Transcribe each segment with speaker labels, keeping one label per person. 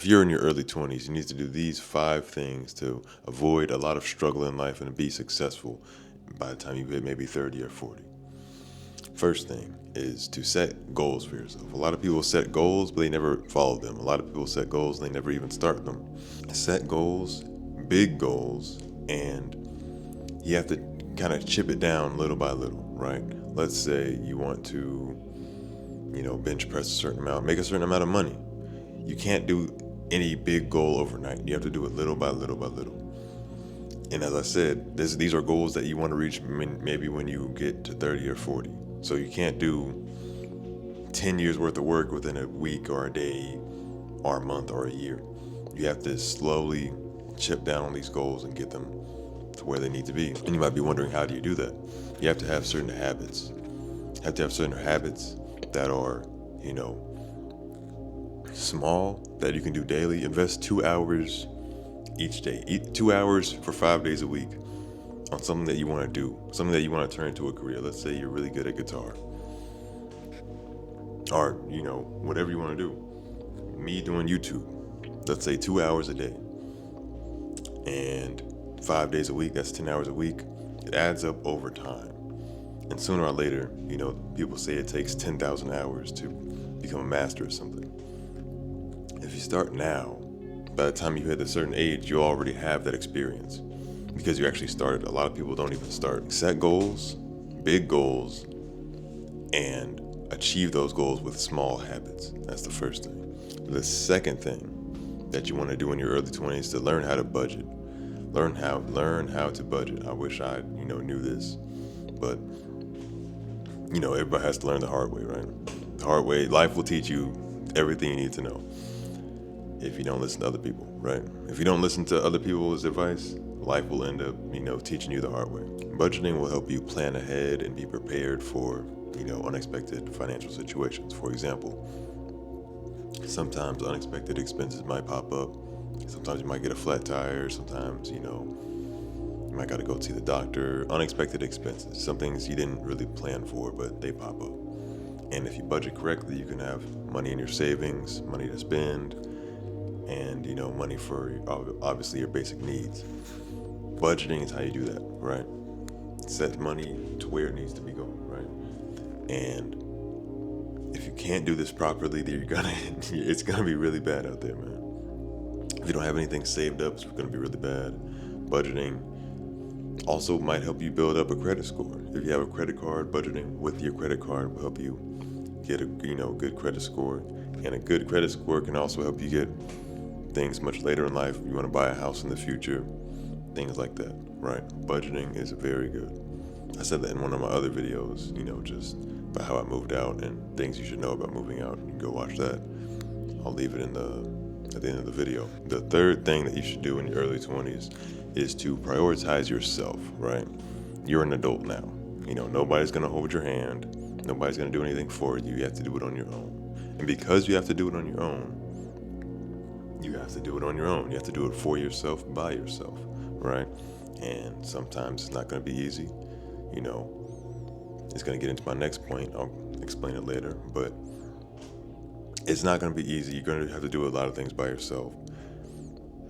Speaker 1: If you're in your early 20s, you need to do these 5 things to avoid a lot of struggle in life and be successful by the time you hit maybe 30 or 40. First thing is to set goals for yourself. A lot of people set goals, but they never follow them. A lot of people set goals and they never even start them. Set goals, big goals, and you have to kind of chip it down little by little, right? Let's say you want to, bench press a certain amount, make a certain amount of money. You can't do any big goal overnight. You have to do it little by little by little. And as I said, these are goals that you want to reach maybe when you get to 30 or 40. So you can't do 10 years worth of work within a week or a day or a month or a year. You have to slowly chip down on these goals and get them to where they need to be. And you might be wondering, how do you do that? You have to have certain habits. You have to have certain habits that are, small, that you can do daily. Invest 2 hours each day. 2 hours for 5 days a week on something that you want to do, something that you want to turn into a career. Let's say you're really good at guitar, or whatever you want to do. Me doing YouTube, let's say 2 hours a day, and 5 days a week, that's 10 hours a week. It adds up over time, and sooner or later, people say it takes 10,000 hours to become a master of something. If you start now, by the time you hit a certain age, you already have that experience because you actually started. A lot of people don't even start. Set goals, big goals, and achieve those goals with small habits. That's the first thing. The second thing that you want to do in your early 20s is to learn how to budget. Learn how to budget. I wish I, knew this, but everybody has to learn the hard way, right? The hard way. Life will teach you everything you need to know if you don't listen to other people, right? If you don't listen to other people's advice, life will end up, teaching you the hard way. Budgeting will help you plan ahead and be prepared for, unexpected financial situations. For example, sometimes unexpected expenses might pop up. Sometimes you might get a flat tire. Sometimes, you might got to go see the doctor. Unexpected expenses, some things you didn't really plan for, but they pop up. And if you budget correctly, you can have money in your savings, money to spend, and money for obviously your basic needs. Budgeting is how you do that, right? Set money to where it needs to be going, right? And if you can't do this properly, then it's gonna be really bad out there, man. If you don't have anything saved up, it's gonna be really bad. Budgeting also might help you build up a credit score. If you have a credit card, budgeting with your credit card will help you get a good credit score. And a good credit score can also help you get things much later in life. You want to buy a house in the future, things like that, right? Budgeting is very good. I said that in one of my other videos, just about how I moved out and things you should know about moving out. You can go watch that. I'll leave it at the end of the video. The third thing that you should do in your early 20s is to prioritize yourself, right? You're an adult now. Nobody's going to hold your hand. Nobody's going to do anything for you. You have to do it on your own. And because you have to do it on your own, you have to do it on your own. You have to do it for yourself, by yourself, right? And sometimes it's not going to be easy. It's going to get into my next point. I'll explain it later, but it's not going to be easy. You're going to have to do a lot of things by yourself.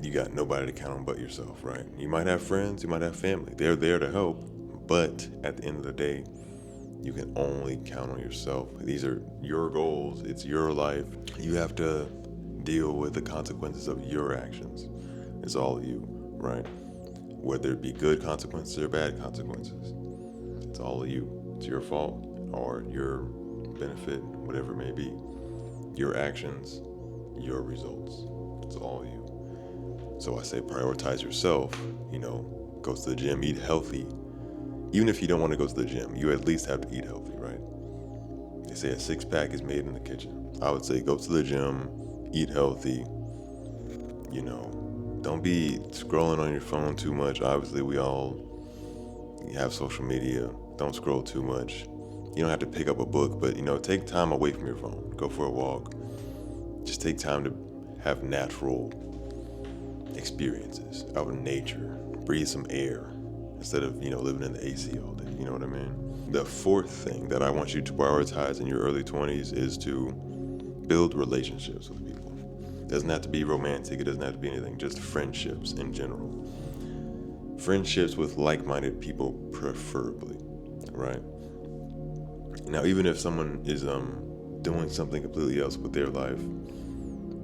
Speaker 1: You got nobody to count on but yourself, right? You might have friends, you might have family. They're there to help, but at the end of the day, you can only count on yourself. These are your goals. It's your life. You have to deal with the consequences of your actions. It's all you, right? Whether it be good consequences or bad consequences. It's all you. It's your fault or your benefit, whatever it may be. Your actions, your results. It's all you. So I say prioritize yourself, go to the gym, eat healthy. Even if you don't want to go to the gym, you at least have to eat healthy, right? They say a six-pack is made in the kitchen. I would say go to the gym, eat healthy, don't be scrolling on your phone too much. Obviously, we all have social media. Don't scroll too much. You don't have to pick up a book, but, take time away from your phone. Go for a walk. Just take time to have natural experiences out in nature. Breathe some air instead of, living in the AC all day. You know what I mean? The fourth thing that I want you to prioritize in your early 20s is to build relationships with people. Doesn't have to be romantic. It doesn't have to be anything. Just friendships in general. Friendships with like-minded people, preferably, right? Now, even if someone is doing something completely else with their life,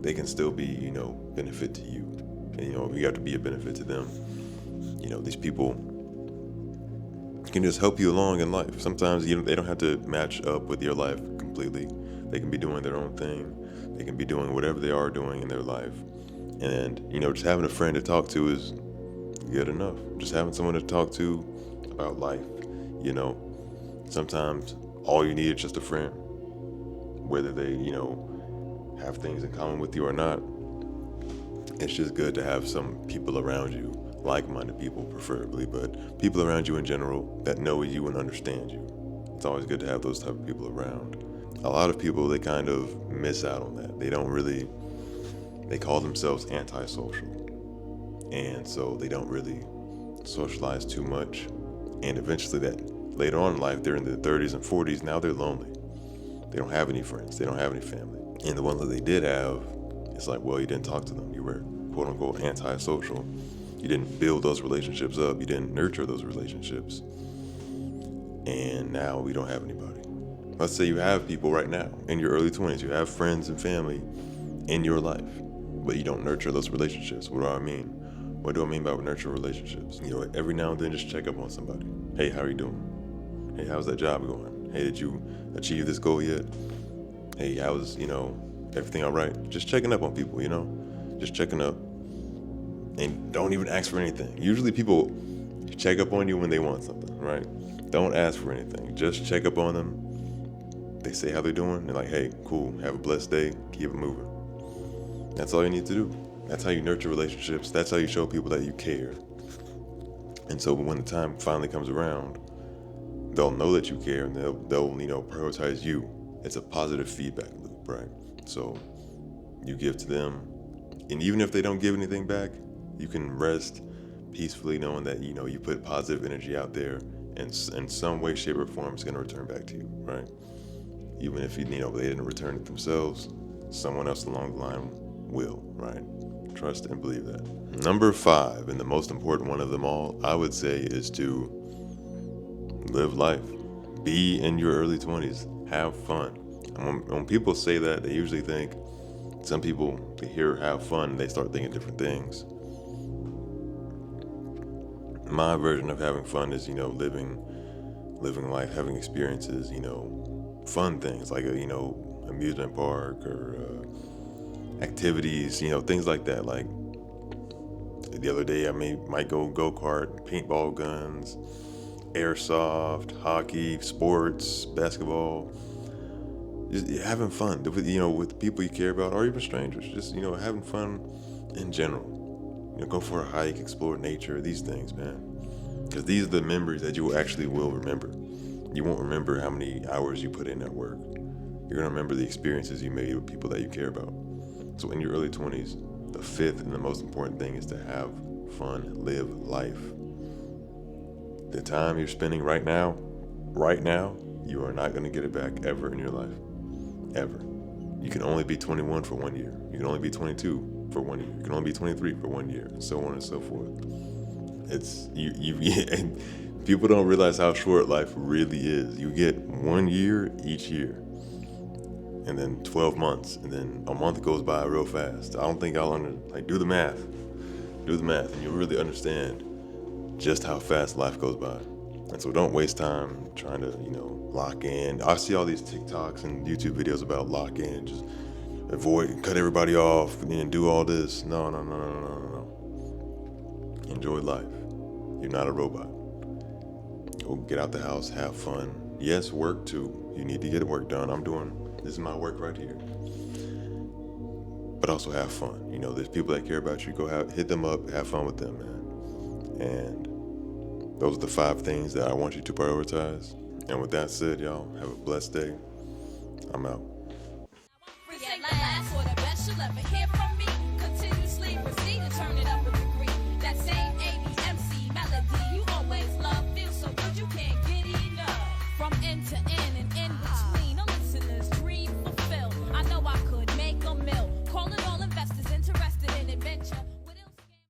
Speaker 1: they can still be, benefit to you. And, you have to be a benefit to them. These people can just help you along in life. Sometimes, they don't have to match up with your life completely. They can be doing their own thing. They can be doing whatever they are doing in their life. And, just having a friend to talk to is good enough. Just having someone to talk to about life, sometimes all you need is just a friend. Whether they, have things in common with you or not, it's just good to have some people around you, like-minded people preferably, but people around you in general that know you and understand you. It's always good to have those type of people around. A lot of people, they kind of miss out on that. They call themselves antisocial. And so they don't really socialize too much. And eventually later on in life, they're in their 30s and 40s, now they're lonely. They don't have any friends. They don't have any family. And the ones that they did have, it's like, well, you didn't talk to them. You were, quote unquote, antisocial. You didn't build those relationships up. You didn't nurture those relationships. And now we don't have anybody. Let's say you have people right now in your early 20s. You have friends and family in your life, but you don't nurture those relationships. What do I mean? What do I mean by nurture relationships? Every now and then just check up on somebody. Hey, how are you doing? Hey, how's that job going? Hey, did you achieve this goal yet? Hey, how's, everything all right? Just checking up on people, just checking up. And don't even ask for anything. Usually people check up on you when they want something, right? Don't ask for anything. Just check up on them. They say how they're doing. They're like, hey, cool, have a blessed day, keep it moving. That's all you need to do. That's how you nurture relationships. That's how you show people that you care. And so when the time finally comes around, they'll know that you care and they'll prioritize you. It's a positive feedback loop, right? So you give to them, and even if they don't give anything back, you can rest peacefully knowing that, you put positive energy out there, and in some way, shape, or form, it's going to return back to you, right? Even if, they didn't return it themselves, someone else along the line will, right? Trust and believe that. Number 5, and the most important one of them all, I would say, is to live life. Be in your early 20s. Have fun. And when people say that, they usually think, some people, they hear have fun, they start thinking different things. My version of having fun is, living life, having experiences, fun things like amusement park or activities, things like that. Like the other day, I might go-kart, paintball guns, airsoft, hockey, sports, basketball. Just having fun with people you care about, or even strangers. Just having fun in general. Go for a hike, explore nature, these things, man. Because these are the memories that you actually will remember. You won't remember how many hours you put in at work. You're gonna remember the experiences you made with people that you care about. So in your early 20s, the 5th and the most important thing is to have fun, live life. The time you're spending right now, you are not gonna get it back ever in your life. Ever. You can only be 21 for 1 year. You can only be 22 for 1 year. You can only be 23 for 1 year, and so on and so forth. And people don't realize how short life really is. You get 1 year each year, and then 12 months, and then a month goes by real fast. I don't think y'all do the math, and you'll really understand just how fast life goes by. And so don't waste time trying to, lock in. I see all these TikToks and YouTube videos about lock in, just cut everybody off, and then do all this. No. Enjoy life. You're not a robot. Go get out the house, have fun. Yes, work too. You need to get work done. This is my work right here. But also have fun. There's people that care about you. Hit them up, have fun with them, man. And those are the 5 things that I want you to prioritize. And with that said, y'all, have a blessed day. I'm out.